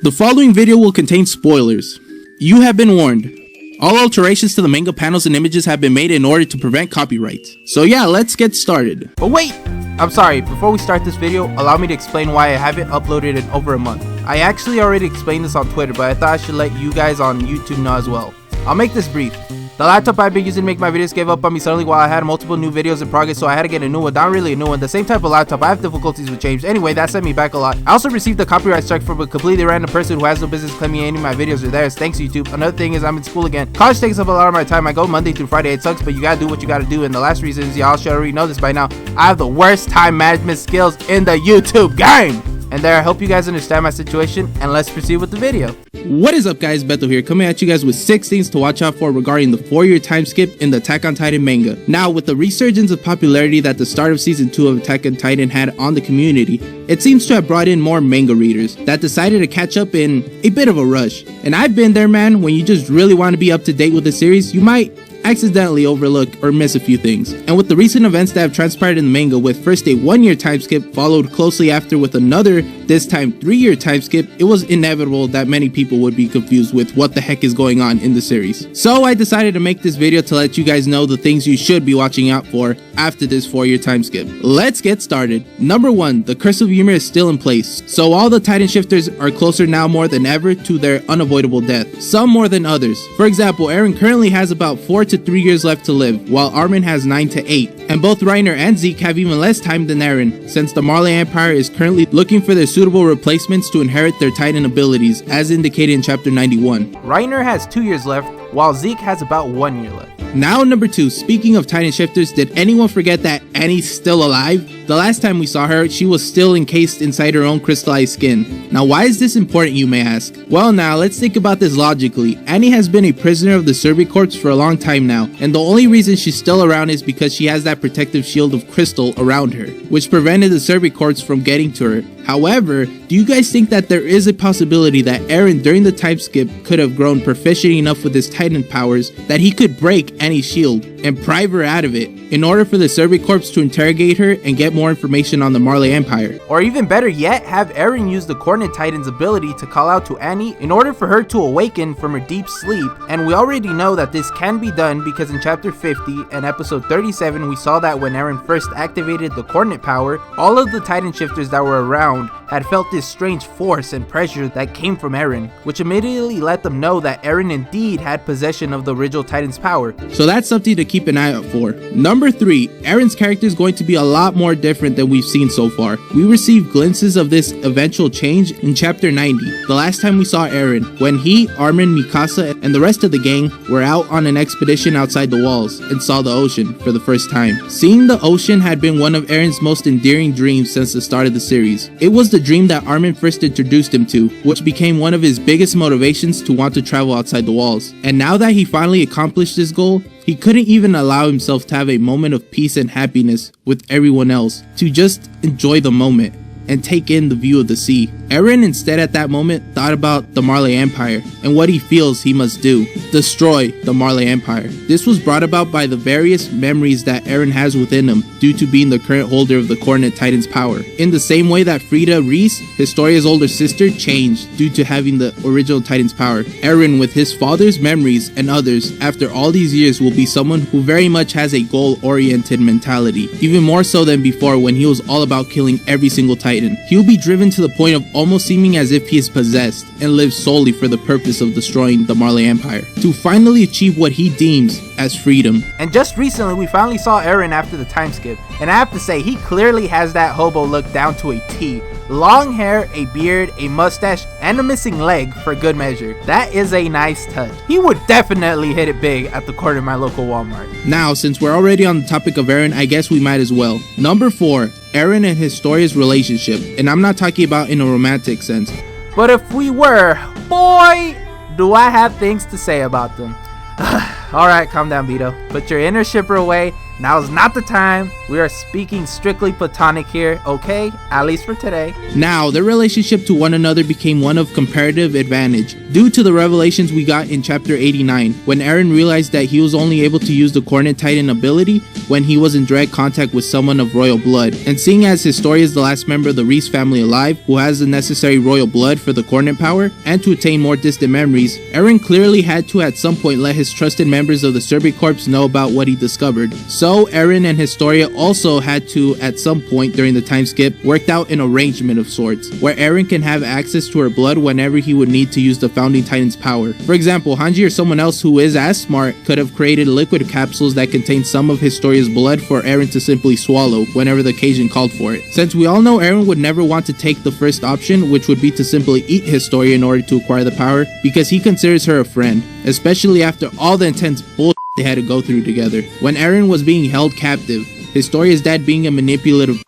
The following video will contain spoilers. You have been warned. All alterations to the manga panels and images have been made in order to prevent copyright. So yeah, let's get started. But wait! I'm sorry, before we start this video, allow me to explain why I haven't uploaded in over a month. I actually already explained this on Twitter, but I thought I should let you guys on YouTube know as well. I'll make this brief. The laptop I've been using to make my videos gave up on me suddenly while I had multiple new videos in progress, so I had to get a new one. Not really a new one, the same type of laptop. I have difficulties with change. Anyway, that set me back a lot. I also received a copyright strike from a completely random person who has no business claiming any of my videos are theirs. Thanks YouTube. Another thing is I'm in school again. College takes up a lot of my time. I go Monday through Friday. It sucks, but you gotta do what you gotta do. And the last reason is y'all should already know this by now. I have the worst time management skills in the YouTube game. And there, I hope you guys understand my situation, and let's proceed with the video. What is up guys, Beto here, coming at you guys with 6 things to watch out for regarding the 4-year time skip in the Attack on Titan manga. Now, with the resurgence of popularity that the start of season 2 of Attack on Titan had on the community, it seems to have brought in more manga readers that decided to catch up in a bit of a rush. And I've been there, man. When you just really want to be up to date with the series, you might accidentally overlook or miss a few things. And with the recent events that have transpired in the manga, with first a 1-year time skip followed closely after with another, this time 3-year time skip, it was inevitable that many people would be confused with what the heck is going on in the series. So I decided to make this video to let you guys know the things you should be watching out for after this 4-year time skip. Let's get started. Number 1, the curse of Ymir is still in place, so all the Titan shifters are closer now more than ever to their unavoidable death, some more than others. For example, Eren currently has about 4 to 3 years left to live, while Armin has 9 to 8. And both Reiner and Zeke have even less time than Eren, since the Marley Empire is currently looking for their suitable replacements to inherit their Titan abilities, as indicated in chapter 91. Reiner has 2 years left, while Zeke has about 1 year left. Now number 2, speaking of Titan shifters, did anyone forget that Annie's still alive? The last time we saw her, she was still encased inside her own crystallized skin. Now why is this important, you may ask? Well, now let's think about this logically. Annie has been a prisoner of the Serbi corpse for a long time now, and the only reason she's still around is because she has that protective shield of crystal around her, which prevented the Serbi corpse from getting to her. However, do you guys think that there is a possibility that Eren during the time skip could have grown proficient enough with his Titan powers that he could break Annie's shield and pry her out of it in order for the Serbi corpse to interrogate her and get more information on the Marley Empire? Or even better yet, have Eren use the Coordinate Titan's ability to call out to Annie in order for her to awaken from her deep sleep. And we already know that this can be done because in chapter 50 and episode 37 we saw that when Eren first activated the Coordinate power, all of the Titan shifters that were around had felt this strange force and pressure that came from Eren, which immediately let them know that Eren indeed had possession of the original Titan's power. So that's something to keep an eye out for. Number 3, Eren's character is going to be a lot more different than we've seen so far. We received glimpses of this eventual change in chapter 90, the last time we saw Eren, when he, Armin, Mikasa, and the rest of the gang were out on an expedition outside the walls and saw the ocean for the first time. Seeing the ocean had been one of Eren's most endearing dreams since the start of the series. It was the dream that Armin first introduced him to, which became one of his biggest motivations to want to travel outside the walls. And now that he finally accomplished this goal, he couldn't even allow himself to have a moment of peace and happiness with everyone else, to just enjoy the moment and take in the view of the sea. Eren instead at that moment thought about the Marley Empire and what he feels he must do: destroy the Marley Empire. This was brought about by the various memories that Eren has within him due to being the current holder of the Coordinate Titan's power. In the same way that Frida Reese, Historia's older sister, changed due to having the original Titan's power, Eren with his father's memories and others after all these years will be someone who very much has a goal-oriented mentality, even more so than before when he was all about killing every single Titan. He'll be driven to the point of almost seeming as if he is possessed and lives solely for the purpose of destroying the Marley Empire, to finally achieve what he deems as freedom. And just recently we finally saw Eren after the time skip, and I have to say he clearly has that hobo look down to a T. Long hair, a beard, a mustache, and a missing leg for good measure. That is a nice touch. He would definitely hit it big at the corner of my local Walmart. Now, since we're already on the topic of Eren, I guess we might as well. Number 4, Eren and Historia's relationship, and I'm not talking about in a romantic sense. But if we were, boy, do I have things to say about them. Alright, calm down, Vito. Put your inner shipper away Now's not the time. We are speaking strictly platonic here, okay? At least for today. Now, their relationship to one another became one of comparative advantage due to the revelations we got in chapter 89, when Eren realized that he was only able to use the Coordinate Titan ability when he was in direct contact with someone of royal blood. And seeing as Historia is the last member of the Reese family alive who has the necessary royal blood for the coordinate power and to attain more distant memories, Eren clearly had to at some point let his trusted members of the Serbic Corps know about what he discovered. So Eren and Historia also had to at some point during the time skip worked out an arrangement of sorts, where Eren can have access to her blood whenever he would need to use the Founding Titan's power. For example, Hanji or someone else who is as smart could have created liquid capsules that contain some of Historia's blood for Eren to simply swallow whenever the occasion called for it. Since we all know Eren would never want to take the first option, which would be to simply eat Historia in order to acquire the power, because he considers her a friend, especially after all the intense bullshit they had to go through together. When Eren was being held captive, Historia's dad being a manipulative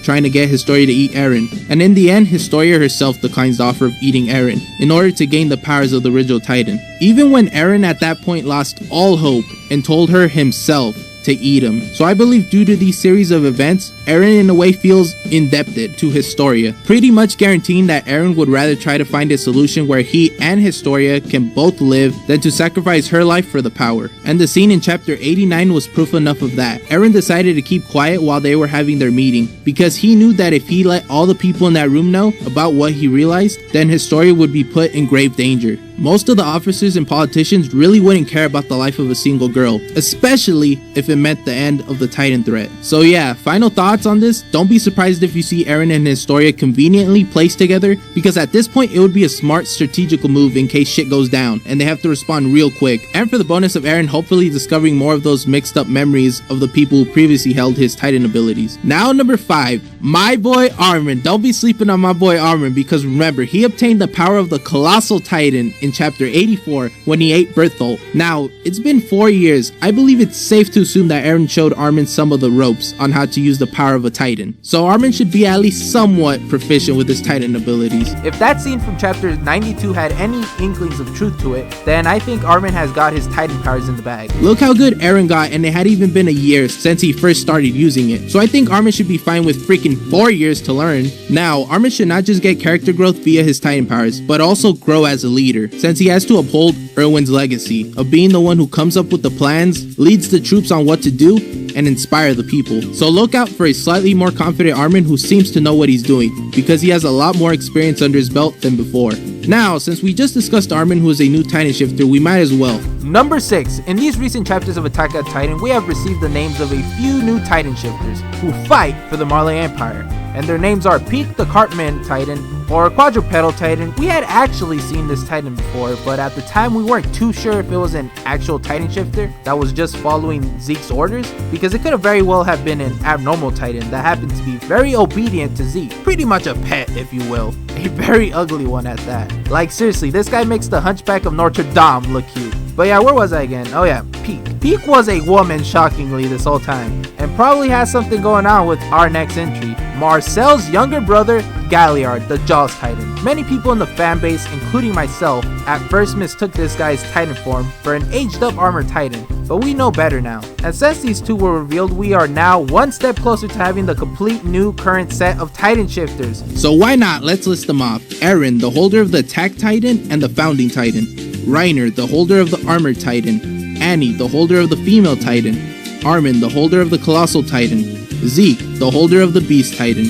trying to get Historia to eat Eren, and in the end, Historia herself declines the offer of eating Eren in order to gain the powers of the original Titan. Even when Eren at that point lost all hope and told her himself to eat him. So I believe due to these series of events, Eren in a way feels indebted to Historia, pretty much guaranteeing that Eren would rather try to find a solution where he and Historia can both live than to sacrifice her life for the power. And the scene in chapter 89 was proof enough of that. Eren decided to keep quiet while they were having their meeting, because he knew that if he let all the people in that room know about what he realized, then Historia would be put in grave danger. Most of the officers and politicians really wouldn't care about the life of a single girl, especially if it meant the end of the Titan threat. So yeah, final thoughts on this: don't be surprised if you see Eren and Historia conveniently placed together, because at this point it would be a smart strategical move in case shit goes down and they have to respond real quick. And for the bonus of Eren hopefully discovering more of those mixed up memories of the people who previously held his Titan abilities. Now number 5, my boy Armin. Don't be sleeping on my boy Armin, because remember, he obtained the power of the Colossal Titan in chapter 84 when he ate Berthold. Now, it's been 4 years. I believe it's safe to assume that Eren showed Armin some of the ropes on how to use the power of a Titan. So Armin should be at least somewhat proficient with his Titan abilities. If that scene from chapter 92 had any inklings of truth to it, then I think Armin has got his Titan powers in the bag. Look how good Eren got, and it had even been a year since he first started using it. So I think Armin should be fine with freaking 4 years to learn. Now, Armin should not just get character growth via his Titan powers, but also grow as a leader, since he has to uphold Erwin's legacy of being the one who comes up with the plans, leads the troops on what to do, and inspire the people. So look out for a slightly more confident Armin who seems to know what he's doing, because he has a lot more experience under his belt than before. Now, since we just discussed Armin, who is a new Titan shifter, we might as well. Number 6. In these recent chapters of Attack on Titan, we have received the names of a few new Titan shifters who fight for the Marley Empire. And their names are Peak the Cartman Titan, or Quadrupedal Titan. We had actually seen this Titan before, but at the time we weren't too sure if it was an actual Titan shifter that was just following Zeke's orders, because it could have very well have been an abnormal Titan that happened to be very obedient to Zeke. Pretty much a pet, if you will. A very ugly one at that. Like seriously, this guy makes the Hunchback of Notre Dame look cute. But yeah, where was I again? Oh yeah, Peak. Peak was a woman, shockingly, this whole time, and probably has something going on with our next entry, Marcel's younger brother, Galliard, the Jaws Titan. Many people in the fanbase, including myself, at first mistook this guy's Titan form for an aged up armored Titan, but we know better now. And since these two were revealed, we are now one step closer to having the complete new current set of Titan shifters. So why not? Let's list them off. Eren, the holder of the Attack Titan and the Founding Titan. Reiner, the holder of the Armored Titan. Annie, the holder of the Female Titan. Armin, the holder of the Colossal Titan. Zeke, the holder of the Beast Titan.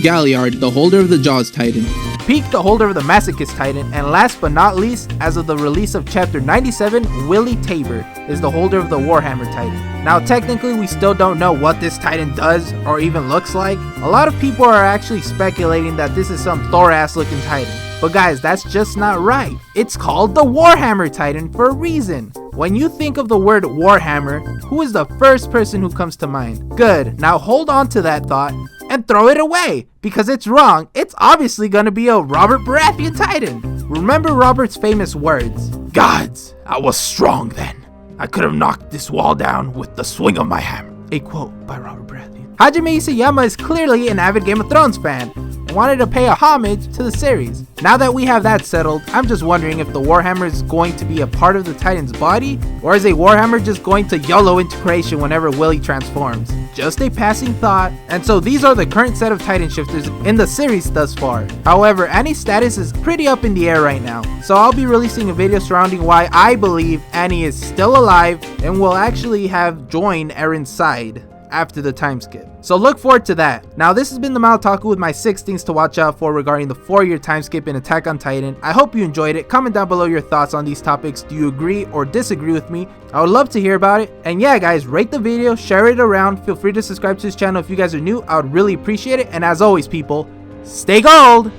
Galliard, the holder of the Jaws Titan. Peak, the holder of the Masochist Titan, and last but not least, as of the release of chapter 97, Willie Tabor is the holder of the Warhammer Titan. Now technically we still don't know what this Titan does or even looks like. A lot of people are actually speculating that this is some Thor-ass looking Titan. But guys, that's just not right. It's called the Warhammer Titan for a reason. When you think of the word Warhammer, who is the first person who comes to mind? Good, now hold on to that thought and throw it away, because it's wrong. It's obviously gonna be a Robert Baratheon Titan. Remember Robert's famous words, "Gods, I was strong then. I could have knocked this wall down with the swing of my hammer." A quote by Robert Baratheon. Hajime Isayama is clearly an avid Game of Thrones fan. and wanted to pay a homage to the series. Now that we have that settled, I'm just wondering if the Warhammer is going to be a part of the Titan's body, or is a Warhammer just going to YOLO into creation whenever Willy transforms? Just a passing thought. And so these are the current set of Titan shifters in the series thus far. However, Annie's status is pretty up in the air right now, so I'll be releasing a video surrounding why I believe Annie is still alive and will actually have joined Eren's side after the time skip. So look forward to that. Now this has been the Maltaku with my 6 things to watch out for regarding the 4-year time skip in Attack on Titan. I hope you enjoyed it. Comment down below your thoughts on these topics. Do you agree or disagree with me? I would love to hear about it. And yeah guys, rate the video, share it around. Feel free to subscribe to this channel if you guys are new. I would really appreciate it. And as always people, stay gold!